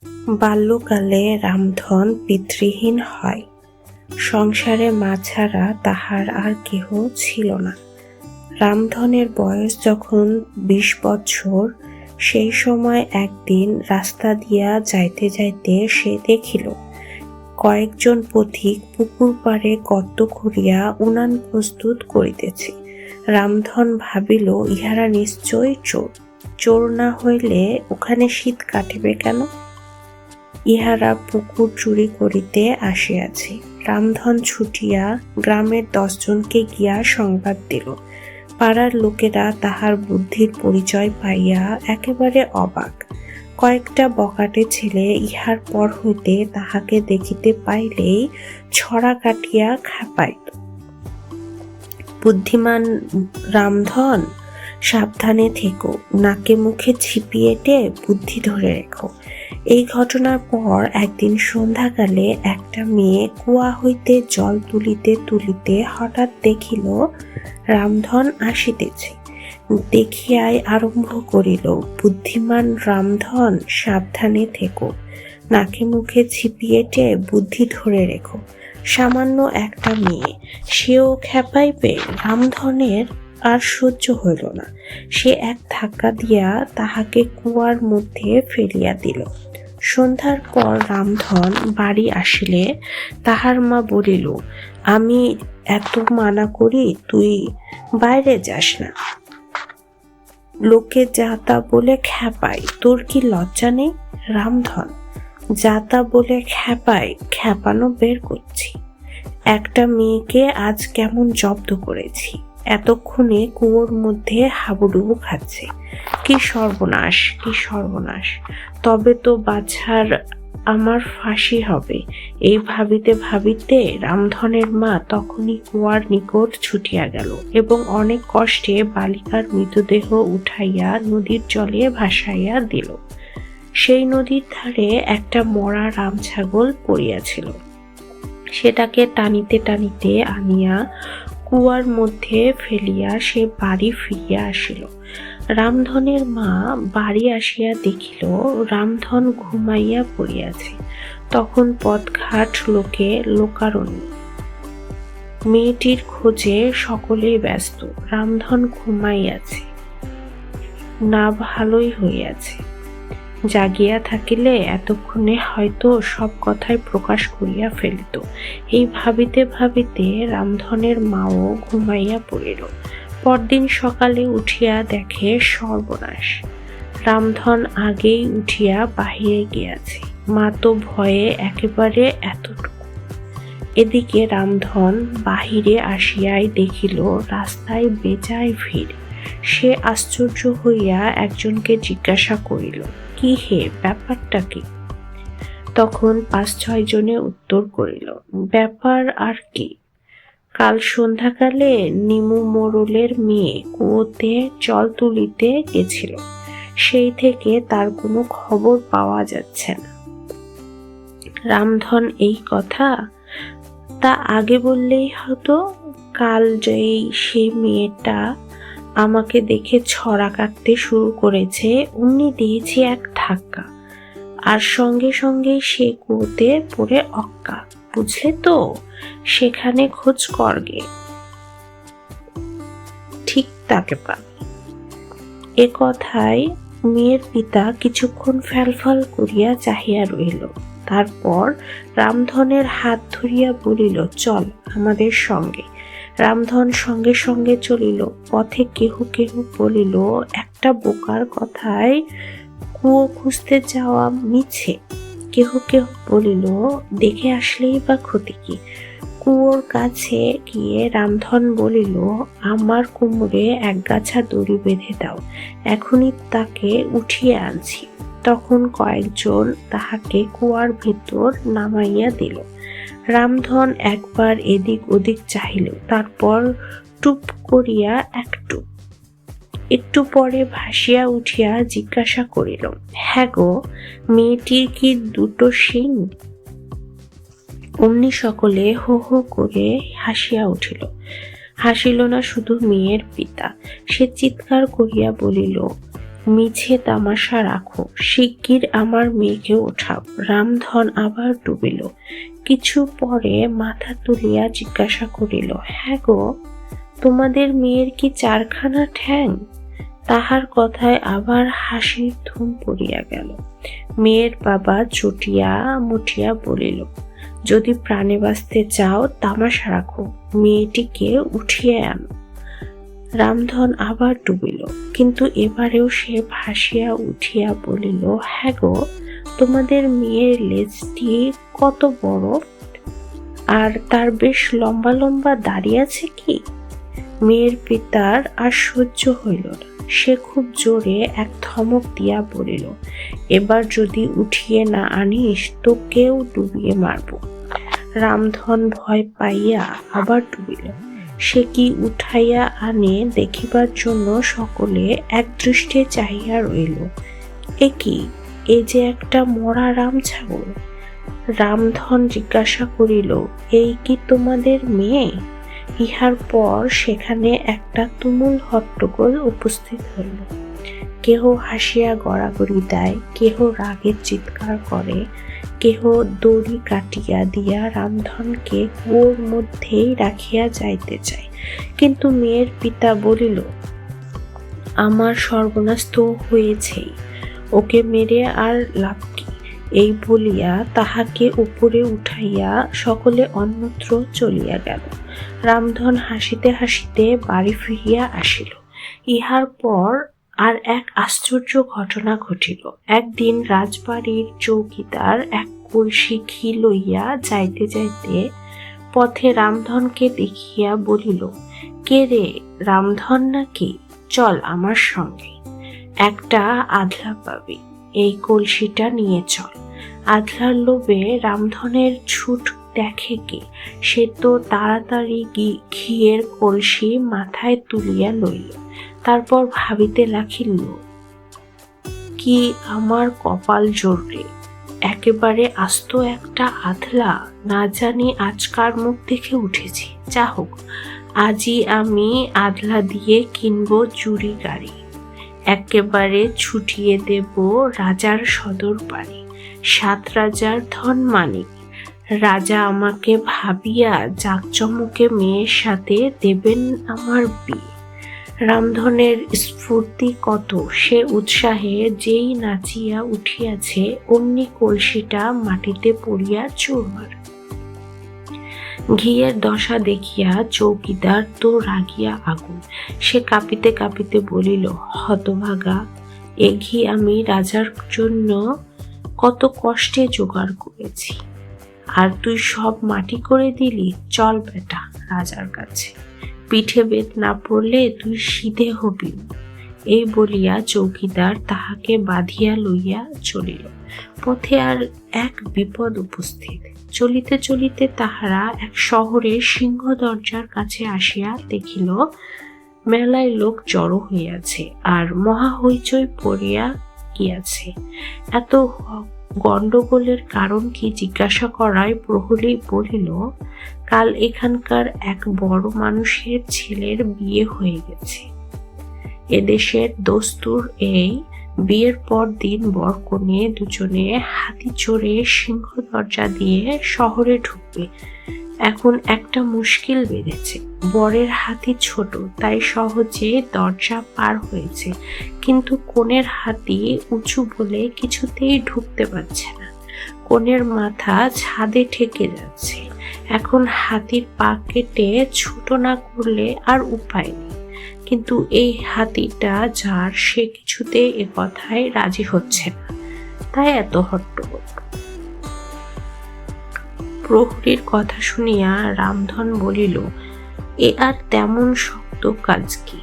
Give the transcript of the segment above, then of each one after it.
বাল্যকালে রামধন পিতৃহীন হয়। সংসারে মা ছাড়া তাহার আর কেহ ছিল না। রামধনের বয়স যখন 20 বৎসর, সেই সময় একদিন রাস্তা দিয়া যাইতে যাইতে সে দেখিল কয়েকজন পথিক পুকুর পাড়ে গর্ত করিয়া উনান প্রস্তুত করিতেছে। রামধন ভাবিল, ইহারা নিশ্চয় চোর। চোর না হইলে ওখানে শীত কাটিবে কেন? ইহারা পুকুর চুরি করিতে আসিয়াছে। রামধন ছুটিয়া গ্রামের 10 জনকে গিয়া সংবাদ দিল। পাড়ার লোকেরা তাহার বুদ্ধির পরিচয় পাইয়া একেবারে অবাক। কয়েকটা বকাটে ছেলে ইহার পর হইতে তাহাকে দেখিতে পাইলেই ছড়া কাটিয়া খেপাইত। বুদ্ধিমান রামধন, সাবধানে থেকো, নাকে মুখে ছিপি এঁটে বুদ্ধি ধরে রেখো। এই ঘটনার পর একদিন সন্ধ্যাকালে একটা মেয়ে কুয়া হইতে জল তুলিতে তুলিতে হঠাৎ দেখিল রামধন আসিতেছে। দেখিয়াই আরম্ভ করিল, বুদ্ধিমান রামধন, সাবধানে থেকো, নাকে মুখে ছিপি এঁটে বুদ্ধি ধরে রেখো। সামান্য একটা মেয়ে, সেও খেপাইবে? রামধনের আর সহ্য হইল না। সে এক ধাক্কা দিয়া তাহাকে কুয়ার মধ্যে ফেলিয়া দিল। সন্ধ্যার পর রামধন বাড়ি আসিলে তাহার মা বলিল, আমি এত মানা করি, তুই বাইরে যাস না। লোকে যা তা বলে খেপায়, তোর কি লজ্জা নেই? রামধন, যা তা বলে খেপায়, খেপানো বের করছি। একটা মেয়েকে আজ কেমন জব্দ করেছি, এতক্ষণে কুয়োর মধ্যে হাবুডুবু খাচ্ছে। কি সর্বনাশ, কি সর্বনাশ! তবে তো বাছার আমার ফাঁসি হবে। এই ভাবিতে ভাবিতে রামধনের মা তখনই কুয়ার নিকট ছুটিয়া গেল এবং অনেক কষ্টে বালিকার মৃতদেহ উঠাইয়া নদীর জলে ভাসাইয়া দিল। সেই নদীর ধারে একটা মরা রাম ছাগল পড়িয়াছিল। সেটাকে টানিতে টানিতে আনিয়া কুয়ার মধ্যে ফেলিয়া সে বাড়ি ফিরিয়া আসিল। রামধনের মা বাড়ি আসিয়া দেখিল রামধন ঘুমাইয়া পড়িয়াছে। তখন পথঘাট লোকে লোকারণ্য। মেয়েটির খোঁজে সকলেই ব্যস্ত। রামধন ঘুমাইয়াছে, না ভালোই হইয়াছে। জাগিয়া থাকিলে এতক্ষণে হয়তো সব কথাই প্রকাশ করিয়া ফেলিত। এই ভাবিতে ভাবিতে রামধনের মাও ঘুমাইয়া পড়িল। পরদিন সকালে উঠিয়া দেখে সর্বনাশ। রামধন আগেই উঠিয়া বাহিরে গিয়াছে। মা তো ভয়ে একেবারে এতটুকু। এদিকে রামধন বাহিরে আসিয়াই দেখিল রাস্তায় বেজায় ভিড়। সে আশ্চর্য হইয়া একজনকে জিজ্ঞাসা করিল, কি হে, ব্যাপারটা কি? তখন 5-6 জনে উত্তর করিল, ব্যাপার আর কি, কাল সন্ধ্যাকালে নিমু মোড়লের মেয়ে কুয়োতে জল তুলিতে গেছিল। সেই থেকে তার কোনো খবর পাওয়া যাচ্ছে না। রামধন, এই কথা? তা আগে বললেই হতো। কাল যেই সেই মেয়েটা আমাকে দেখে ছড়া কাটতে শুরু করেছে, অমনি দিয়েছি এক ধাক্কা, আর সঙ্গে সঙ্গে সে কুয়োতে পড়ে অক্কা। বুঝলে তো? সেখানে খোঁজ করগে, ঠিক তাকে পাবে। এ কথায় মেয়ের পিতা কিছুক্ষণ ফ্যালফাল করিয়া চাহিয়া রহিল। তারপর রামধনের হাত ধরিয়া বলিল, চল আমাদের সঙ্গে। রামধন সঙ্গে সঙ্গে চলিল। পথে কেহ কেহ বলিল, একটা বোকার কথায় কুয়ো খুঁজতে যাওয়া মিছে। কেহ কেহ বলিল, দেখে আসলেই বা ক্ষতি কি? কুয়োর কাছে গিয়ে রামধন বলিল, আমার কোমরে এক গাছা দড়ি বেঁধে দাও, এখনই তাকে উঠিয়ে আনছি। তখন কয়েকজন তাহাকে কুয়ার ভিতর নামাইয়া দিল। রামধন একবার এদিক ওদিক চাহিল, তারপর টুপ করিয়া একটু পরে ভাসিয়া উঠিয়া জিজ্ঞাসা করিল, হ্যাঁ গো, মেয়েটির কি 2টো শিং? অমনি সকলে হো হো করে হাসিয়া উঠিল। হাসিল না শুধু মেয়ের পিতা, সে চিৎকার করিয়া বলিল, মিছে তামাশা রাখো, শিগগির আমার মেয়েকে ওঠাও। রামধন আবার ডুবিল। কিছু পরে মাথা তুলিয়া জিজ্ঞাসা করিল, হ্যাঁ গো, তোমাদের মেয়ের কি চারখানা ঠ্যাং? তাহার কথায় আবার হাসির ধুম পড়িয়া গেল। মেয়ের বাবা চটিয়া মুটিয়া বলিল, যদি প্রাণে বাঁচতে চাও তামাশা রাখো, মেয়েটিকে উঠিয়ে আনো। রামধন আবার ডুবিল, কিন্তু এবারেও সে ভাসিয়া উঠিয়া বলিল, হ্যাঁ গো, তোমাদের মেয়ের লেজটি কত বড়, আর তার বেশ লম্বা লম্বা দাড়ি আছে কি? মেয়ের পিতার আর সহ্য হইল না। সে খুব জোরে এক ধমক দিয়া বলিল, এবার যদি উঠিয়ে না আনিস তোকেও ডুবিয়ে মারব। রামধন ভয় পাইয়া আবার ডুবিল। সে কি উঠাইয়া আনে দেখিবার জন্য সকলে একদৃষ্টে চাহিয়া রইল। এ কি, এ যে একটা মরা রাম ছাগল। রামধন জিজ্ঞাসা করিল, এই কি তোমাদের মেয়ে? ইহার পর সেখানে একটা তুমুল হট্টগোল উপস্থিত হইল। কেহ হাসিয়া গড়াগড়ি দেয়, কেহ রাগের চিৎকার করে, কেহ দড়ি কাটিয়া দিয়া রামধনকে কুয়োর মধ্যেই রাখিয়া যাইতে চায়। কিন্তু মেয়ের পিতা বলিল, আমার সর্বনাশ তো হয়েছেই, ওকে মেরে আর লাভ কি? এই বলিয়া তাহাকে উপরে উঠাইয়া সকলে অন্যত্র চলিয়া গেল। রামধন হাসিতে হাসিতে বাড়ি ফিরিয়া আসিল। ইহার পর আর এক আশ্চর্য ঘটনা ঘটিল। একদিন রাজবাড়ির চৌকিদার এক কলসি ঘি লইয়া যাইতে যাইতে পথে রামধনকে দেখিয়া বলিল, কে রে, রামধন নাকি? চল আমার সঙ্গে, একটা আধলা পাবি, এই কলসিটা নিয়ে চল। আধলার লোভে রামধনের ছুট দেখে কে, সে তো তাড়াতাড়ি ঘিয়ের কলসি মাথায় তুলিয়া লইল। তারপর ভাবিতে লাগিল, কি আমার কপাল জোরে, একেবারে আস্ত একটা আধলা, না জানি আজকার মুখ দেখে উঠেছি। যা হোক, আজই আমি আধলা দিয়ে কিনবো জুড়ি গাড়ি, একেবারে ছুটিয়ে দেব রাজার সদর বাড়ি, 7 রাজার ধন মানিক। রাজা আমাকে ভাবিয়া জাঁকজমকে মেয়ের সাথে দেবেন আমার বিয়ে। রামধনের স্ফূর্তি কত, সে উৎসাহে যেই নাচিয়া উঠিয়াছে, অমনি কলসিটা মাটিতে পড়িয়া চুরমার। ঘিয়ের দশা দেখিয়া চৌকিদার তো রাগিয়া আগুন। সে কাঁপিতে কাঁপিতে বলিল, হতভাগা, এ ঘি আমি রাজার জন্য কত কষ্টে জোগাড় করেছি, আর তুই সব মাটি করে দিলি। চল বেটা রাজার কাছে, পিঠে বেত না পড়লে তুই সিধে হবি। এই বলিয়া চৌকিদার তাহাকে বাঁধিয়া লইয়া চলিল। পথে আর এক বিপদ উপস্থিত। চলিতে চলিতে তাহারা এক শহরের সিংহ দরজার কাছে আসিয়া দেখিল, মেলায় লোক জড়ো হইয়াছে, আর মহা হইচই পড়িয়া গিয়াছে। এত গন্ডগোলের কারণ কি জিজ্ঞাসা করায় প্রহরী বলিল, কাল এখানকার এক বড় মানুষের ছেলের বিয়ে হয়ে গেছে। এদেশের দস্তুর এই, বিয়ের পর দিন বর কনে দুজনে হাতি চড়ে সিংহ দরজা দিয়ে শহরে ঢুকবে। এখন একটা মুশকিল বেড়েছে, বরের হাতি ছোট, তাই সহজে দরজা পার হয়েছে, কিন্তু কনের হাতি উঁচু বলে কিছুতেই ঢুকতে পারছে না। কনের মাথা ছাদে ঠেকে যাচ্ছে। এখন হাতির পা কেটে ছোট না করলে আর উপায় নেই। কিন্তু এই হাতিটা যার, সে কিছুতে এ কথায় রাজি হচ্ছে না, তাই এত হট্টগোল। প্রহরীর কথা শুনিয়া রামধন বলিল, এ আর তেমন শক্ত কাজ কি,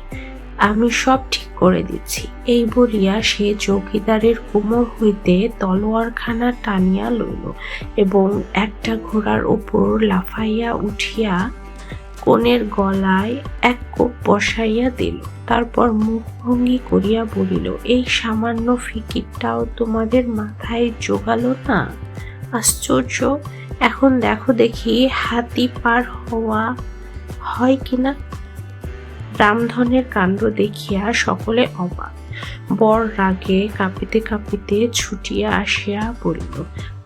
আমি সব ঠিক করে দিচ্ছি। এই বলিয়া সে চৌকিদারের কোমর হইতে তলোয়ারখানা টানিয়া লইল এবং একটা ঘোড়ার উপর লাফাইয়া উঠিয়া কনের গলায় এক কোপ বসাইয়া দিল। তারপর মুখভঙ্গি করিয়া বলিল, এই সামান্য ফিকিরটাও তোমাদের মাথায় জোগালো না? আশ্চর্য! এখন দেখো দেখি হাতি পার হওয়া হয় কিনা। রামধনের কাণ্ড দেখিয়া সকলে অবাক। বর রাগে কাঁপিতে কাঁপিতে ছুটিয়া আসিয়া বলিল,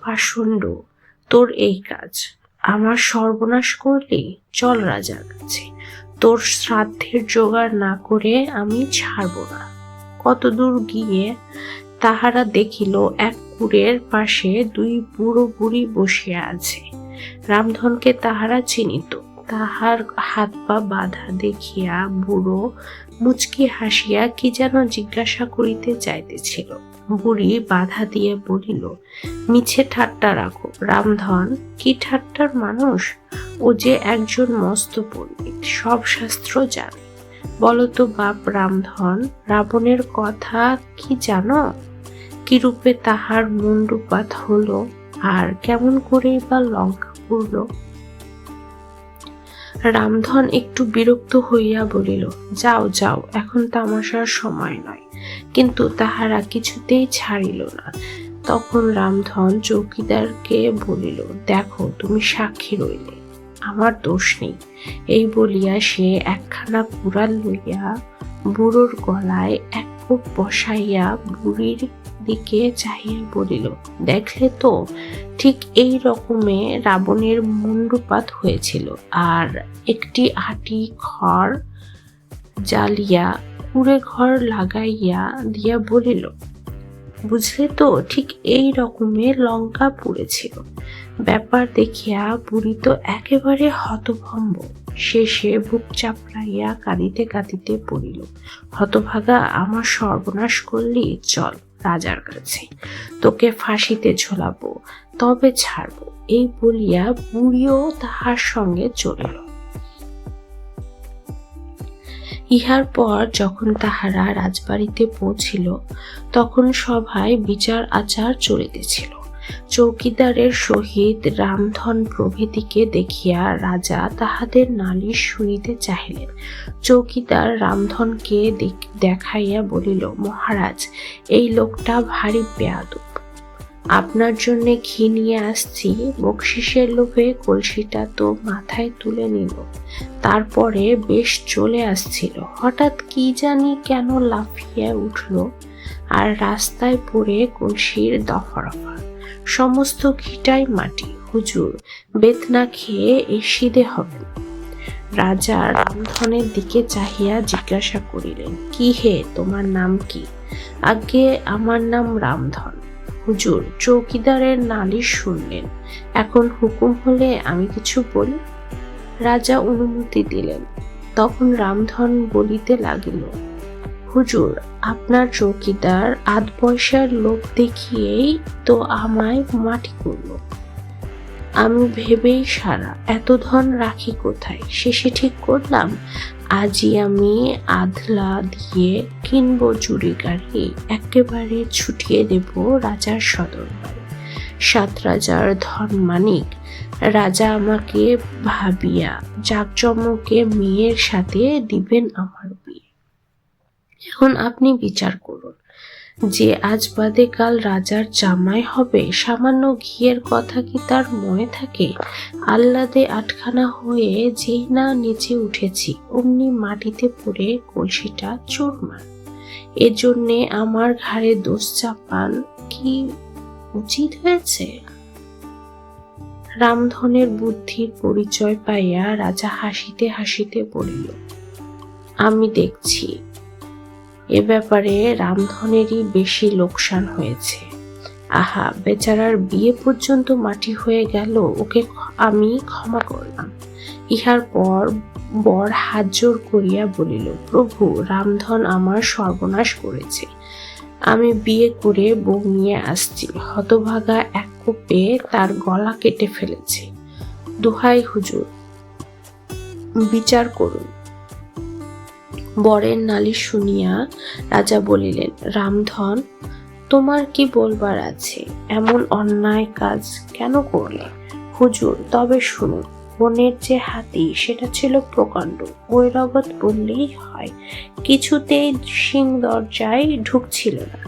পাষণ্ড, তোর এই কাজ, আমার সর্বনাশ করলি। চল রাজার কাছে, তোর শ্রাদ্ধের জোগাড় না করে আমি ছাড়ব না। কতদূর গিয়ে তাহারা দেখিল এক কুড়ের পাশে দুই বুড়ো বুড়ি বসিয়া আছে। রামধনকে তাহারা চিনিত। তাহার হাত পা বাঁধা দেখিয়া বুড়ো মুচকি হাসিয়া কি যেন জিজ্ঞাসা করিতে চাইতেছিল। বুড়ি বাধা দিয়ে বলিল, মিছে ঠাট্টা রাখো রামধন। কি ঠাট্টার মানুষ? ও যে একজন মস্ত পণ্ডিত, সব শাস্ত্র জানে। বলতো বাপ রামধন, রাবণের কথা কি জানো? কিরূপে তাহার মুণ্ডুপাত হলো, আর কেমন করেই বা লঙ্কা পুড়ল? রামধন একটু বিরক্ত হইয়া বলিল, যাও যাও, এখন তামাশার সময় নয়। কিন্তু তাহারা কিছুতেই ছাড়িল না। তখন রামধন চৌকিদারকে বলিল, দেখো, তুমি সাক্ষী রইলে, আমার দোষ নেই। এই বলিয়া সে একখানা কুড়াল লইয়া বুড়োর গলায় এক কোপ বসাইয়া বুড়ির দিকে চাহিয়া বলিল, দেখলে তো, ঠিক এই রকমে রাবণের মুণ্ডুপাত হয়েছিল। আর একটি আটি খড় জ্বালিয়া কুড়ে ঘর লাগাইয়া দিয়া বলিল, বুঝলে তো, ঠিক এই রকমে লঙ্কা পুড়েছিল। ব্যাপার দেখিয়া বুড়ি তো একেবারে হতভম্ব। শেষে বুক চাপড়াইয়া কাঁদিতে কাঁদিতে পড়িল, হতভাগা, আমার সর্বনাশ করলি। চল রাজার কাছে, তোকে ফাঁসিতে ঝোলাবো, তবে ছাড়বো। এই বলিয়া বুড়িও তাহার সঙ্গে চলিল। ইহার পর যখন তাহারা রাজবাড়িতে পৌঁছিল, তখন সভায় বিচার আচার চলিতেছিল। চৌকিদারের সহিত রামধন প্রভৃতিকে দেখিয়া রাজা তাহাদের নালিশ শুনিতে চাহিলেন। চৌকিদার রামধনকে দেখাইয়া বলিল, মহারাজ, এই লোকটা ভারী বেয়াদব। আপনার জন্য ঘি নিয়ে আসছি, বকশিসের লোভে কলসিটা তো মাথায় তুলে নিল। তারপরে বেশ চলে আসছিল, হঠাৎ কি জানি কেন লাফিয়ে উঠল, আর রাস্তায় পড়ে কলসির দফা। সমস্ত ঘিটাই মাটি। হুজুর, বেত না খেয়ে এসিদে হবে। রাজা রামধনের দিকে চাহিয়া জিজ্ঞাসা করিলেন, কি হে, তোমার নাম কি? আগে আমার নাম রামধন। হুজুর, চৌকিদারের নালিশ শুনলেন, এখন হুকুম হলে আমি কিছু বলি? রাজা অনুমতি দিলেন। তখন রামধন বলিতে লাগিল, হুজুর, আপনার চৌকিদার আধ পয়সার লোক দেখিয়েই তো আমায় মাটি করল। আমি ভেবেই সারা, এত ধন রাখি কোথায়? শেষে ঠিক করলাম, আজই আমি আধলা দিয়ে কিনবো চুরি গাড়ি, একেবারে ছুটিয়ে দেব রাজার সদর বাড়ি। 7 রাজার ধন মানিক। রাজা আমাকে ভাবিয়া জাকজমকে মেয়ের সাথে দিবেন আমার বিয়ে। এখন আপনি বিচার করুন, যে আজ বাদে কাল রাজার জামাই হবে, সামান্য ঘিয়ের কথা কি তার মনে থাকে? আহ্লাদে আটখানা হয়ে যেই না নিচে উঠেছি, অমনি মাটিতে পড়ে কলসিটা চুরমার। এজন্যে আমার ঘাড়ে দোষ চাপান কি উচিত হয়েছে? রামধনের বুদ্ধির পরিচয় পাইয়া রাজা হাসিতে হাসিতে বলিল, আমি দেখছি এ ব্যাপারে রামধনেরই বেশি লোকসান হয়েছে। আহা, বেচারার বিয়ে পর্যন্ত মাটি হয়ে গেল, ওকে আমি ক্ষমা করলাম। ইহার পর বর হাত জোর করিয়া বলিল, প্রভু, রামধন আমার সর্বনাশ করেছে। আমি বিয়ে করে বউ নিয়ে আসছি, হতভাগা এক কোপে তার গলা কেটে ফেলেছে। দোহাই হুজুর, বিচার করুন। বরের নালিশ শুনিয়া রাজা বলিলেন, রামধন, তোমার কি বলবার আছে? এমন অন্যায় কাজ কেন করলে? হুজুর, তবে শুনুন, বনের যে হাতি সেটা ছিল প্রকাণ্ড, ঐরাবত বললেই হয়। কিছুতেই সিং দরজায় ঢুকছিল না।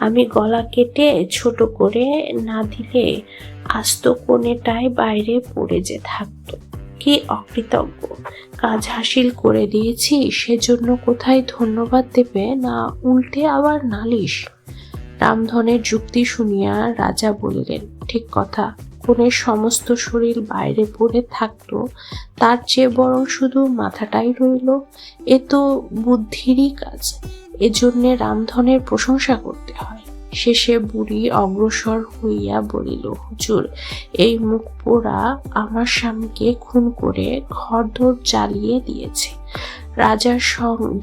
আমি গলা কেটে ছোট করে না দিলে আস্ত কোণেটায় বাইরে পড়ে যে থাকতো। কি অকৃতজ্ঞ! কাজ হাসিল করে দিয়েছি, সেজন্য কোথায় ধন্যবাদ দেবে না উল্টে আবার নালিশ। রামধনের যুক্তি শুনিয়া রাজা বলিলেন, ঠিক কথা, কনের সমস্ত শরীর বাইরে পড়ে থাকতো, তার চেয়ে বরং শুধু মাথাটাই রইল। এ তো বুদ্ধিরই কাজ, এজন্যে রামধনের প্রশংসা করতে হয়। শেষে বুড়ি অগ্রসর হইয়া বলিল, হুজুর, এই মুখ পোড়া আমার স্বামীকে খুন করে ঘরদোর জ্বালিয়ে দিয়েছে। রাজার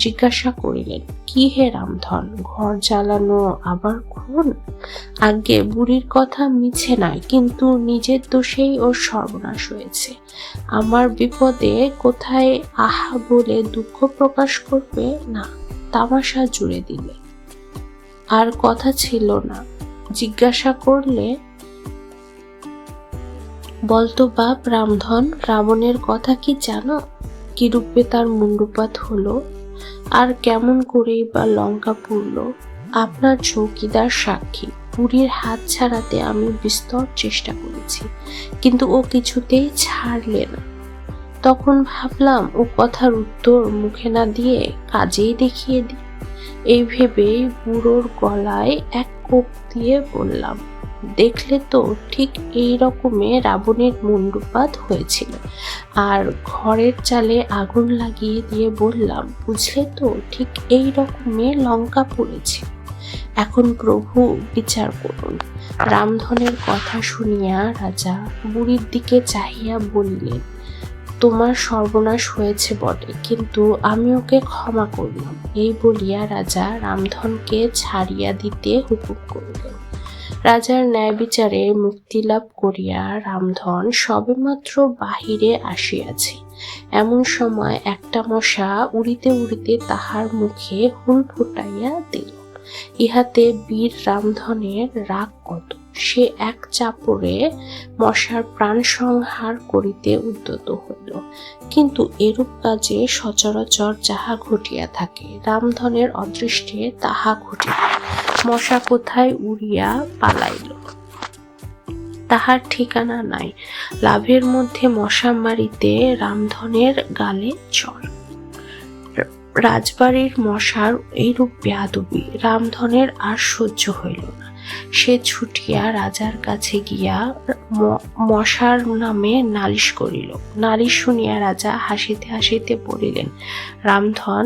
জিজ্ঞাসা করিলেন, কি হে রামধন, ঘর জ্বালানো আবার খুন? আজ্ঞে, বুড়ির কথা মিছে নয়, কিন্তু নিজের দোষেই ওর সর্বনাশ হয়েছে। আমার বিপদে কোথায় আহা বলে দুঃখ প্রকাশ করবে না, তামাশা জুড়ে দিলে। আর কথা ছিল না, জিজ্ঞাসা করলে, বলতো বাপ রামধন, রাবণের কথা কি জানো? কিরূপে তার মুণ্ডুপাত হলো, আর কেমন করেই বা লঙ্কা পুড়ল? আপনার চৌকিদার সাক্ষী। বুড়ির হাত ছাড়াতে আমি বিস্তর চেষ্টা করেছি, কিন্তু ও কিছুতেই ছাড়লে না। তখন ভাবলাম, ও কথার উত্তর মুখে না দিয়ে কাজেই দেখিয়ে দিই। এই ভেবেই বুড়োর গলায় এক কোপ দিয়ে বললাম, দেখলে তো, ঠিক এই রকমে রাবণের মুণ্ডুপাত হয়েছিল। আর ঘরের চালে আগুন লাগিয়ে দিয়ে বললাম, বুঝলে তো, ঠিক এই রকমে লঙ্কা পড়েছে। এখন প্রভু বিচার করুন। রামধনের কথা শুনিয়া রাজা বুড়ির দিকে চাহিয়া বলিলেন, তোমার সর্বনাশ হয়েছে বটে, কিন্তু আমি ওকে ক্ষমা করলাম। এই বলিয়া রাজা রামধনকে ছাড়িয়া দিতে হুকুম করিলেন। রাজার ন্যায় বিচারে মুক্তি লাভ করিয়া রামধন সবেমাত্র বাহিরে আসিয়াছে, এমন সময় একটা মশা উড়িতে উড়িতে তাহার মুখে হুল ফুটাইয়া দিল। ইহাতে বীর রামধনের রাগ কত! সে এক চাপড়ে মশার প্রাণ সংহার করিতে উদ্যত হইল। কিন্তু এরূপ কাজে সচরাচর যাহা ঘটিয়া থাকে, রামধনের অদৃষ্টে তাহা ঘটিল। মশা কোথায় উড়িয়া পালাইল, তাহার ঠিকানা নাই। লাভের মধ্যে মশা মারিতে রামধনের গালে চড়। রাজবাড়ির মশার এইরূপ বেয়াদবি রামধনের আর সহ্য হইল না। সে ছুটিয়া রাজার কাছে গিয়া মশার নামে নালিশ করিল। নালিশ শুনিয়া রাজা হাসিতে হাসিতে বলিলেন, রামধন,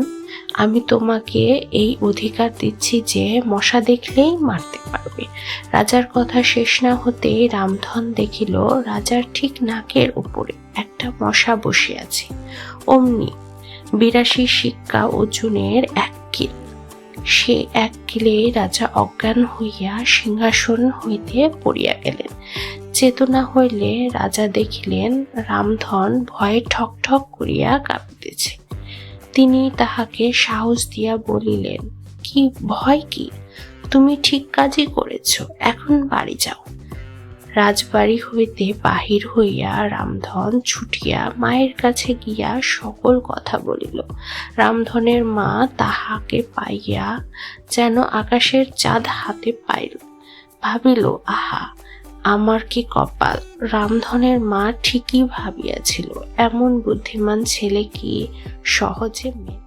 আমি তোমাকে এই অধিকার দিচ্ছি যে মশা দেখলেই মারতে পারবে। রাজার কথা শেষ না হতেই রামধন দেখিল রাজার ঠিক নাকের উপরে একটা মশা বসিয়াছে। অমনি ৮২ সিক্কা ওজনের এক কিল। সে এক কিলে রাজা অজ্ঞান হইয়া সিংহাসন হইতে পড়িয়া গেলেন। চেতনা হইলে রাজা দেখিলেন রামধন ভয়ে ঠক ঠক করিয়া কাঁপিতেছে। তিনি তাহাকে সাহস দিয়া বলিলেন, কি ভয় কি? তুমি ঠিক কাজই করেছ, এখন বাড়ি যাও। রাজবাড়ি হইতে বাহির হইয়া রামধন ছুটিয়া মায়ের কাছে গিয়া সকল কথা বলিল। রামধনের মা তাহাকে পাইয়া যেন আকাশের চাঁদ হাতে পাইল। ভাবিল, আহা, আমার কি কপাল! রামধনের মা ঠিকই ভাবিয়াছিল, এমন বুদ্ধিমান ছেলে কি সহজে মেনে